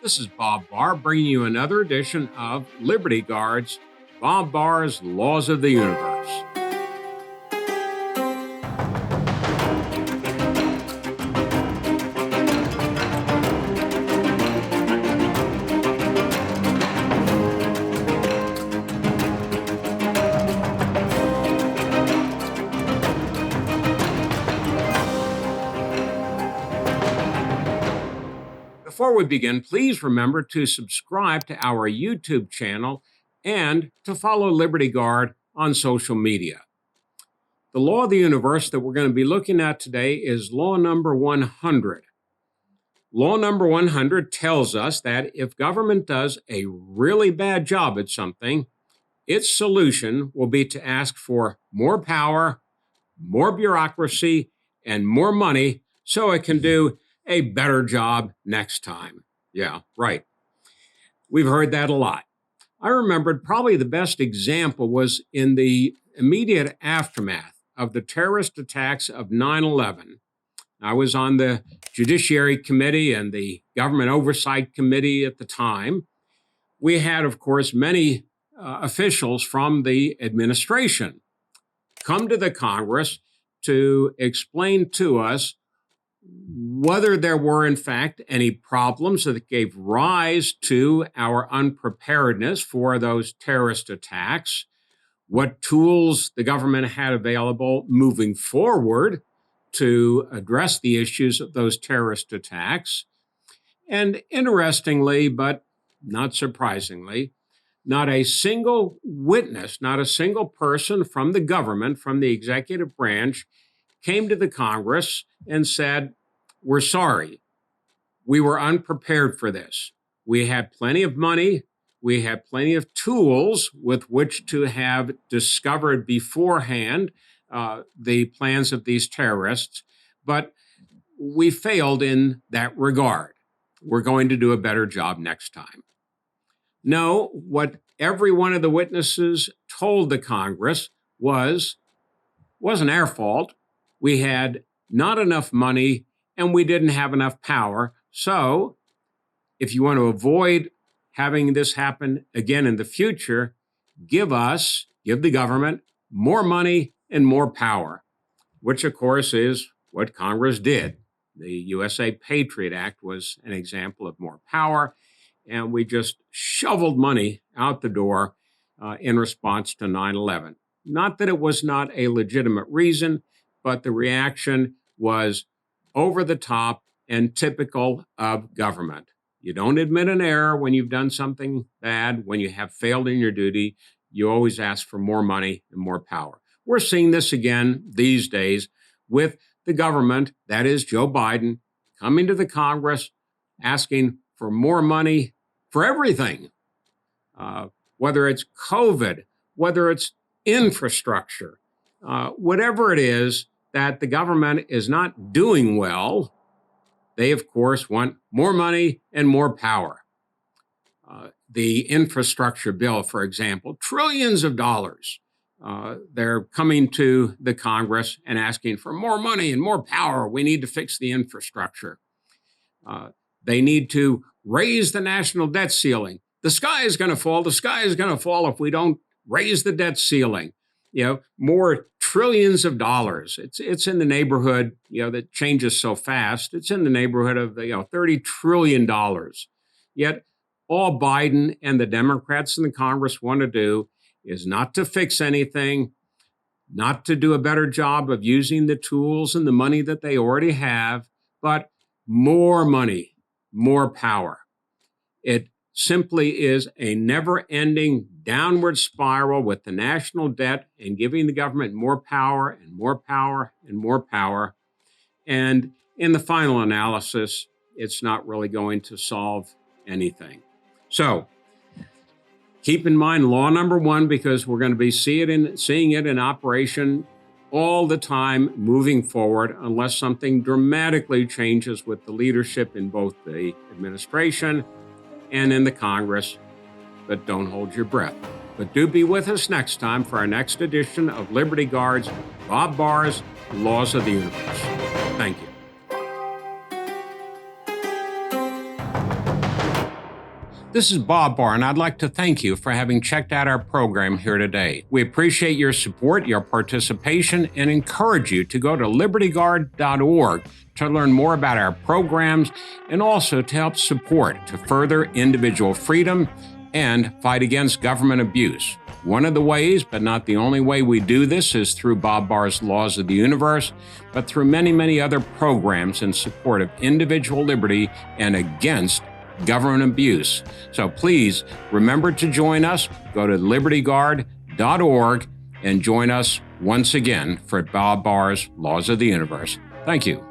This is Bob Barr bringing you another edition of Liberty Guards, Bob Barr's Laws of the Universe. Before we begin, please remember to subscribe to our YouTube channel and to follow Liberty Guard on social media. The law of the universe that we're going to be looking at today is law number 100. Law number 100 tells us that if government does a really bad job at something, its solution will be to ask for more power, more bureaucracy, and more money so it can do a better job next time. Yeah, right. We've heard that a lot. I remembered probably the best example was in the immediate aftermath of the terrorist attacks of 9/11. I was on the Judiciary Committee and the Government Oversight Committee at the time. We had, of course, many officials from the administration come to the Congress to explain to us whether there were, in fact, any problems that gave rise to our unpreparedness for those terrorist attacks, what tools the government had available moving forward to address the issues of those terrorist attacks. And interestingly, but not surprisingly, not a single witness, not a single person from the government, from the executive branch, came to the Congress and said, "We're sorry. We were unprepared for this. We had plenty of money. We had plenty of tools with which to have discovered beforehand the plans of these terrorists, but we failed in that regard. We're going to do a better job next time." No, what every one of the witnesses told the Congress wasn't our fault. We had not enough money and we didn't have enough power. So if you want to avoid having this happen again in the future, give the government more money and more power, which of course is what Congress did. The USA Patriot Act was an example of more power, and we just shoveled money out the door in response to 9/11. Not that it was not a legitimate reason, but the reaction was over the top and typical of government. You don't admit an error when you've done something bad. When you have failed in your duty, you always ask for more money and more power. We're seeing this again these days with the government, that is Joe Biden, coming to the Congress, asking for more money for everything, whether it's COVID, whether it's infrastructure, whatever it is that the government is not doing well, they, of course, want more money and more power. The infrastructure bill, for example, trillions of dollars. They're coming to the Congress and asking for more money and more power. We need to fix the infrastructure. They need to raise the national debt ceiling. The sky is going to fall. The sky is going to fall if we don't raise the debt ceiling. More trillions of dollars. It's in the neighborhood, that changes so fast. It's in the neighborhood of, $30 trillion. Yet all Biden and the Democrats in the Congress want to do is not to fix anything, not to do a better job of using the tools and the money that they already have, but more money, more power. It simply is a never-ending downward spiral with the national debt and giving the government more power and more power and more power. And in the final analysis, it's not really going to solve anything. So keep in mind law number 1, because we're going to be seeing it in operation all the time moving forward, unless something dramatically changes with the leadership in both the administration and in the Congress. But don't hold your breath. But do be with us next time for our next edition of Liberty Guard's Bob Barr's Laws of the Universe. Thank you. This is Bob Barr, and I'd like to thank you for having checked out our program here today. We appreciate your support, your participation, and encourage you to go to libertyguard.org to learn more about our programs and also to help support to further individual freedom and fight against government abuse. One of the ways, but not the only way we do this, is through Bob Barr's Laws of the Universe, but through many, many other programs in support of individual liberty and against government abuse. So please remember to join us. Go to libertyguard.org and join us once again for Bob Barr's Laws of the Universe. Thank you.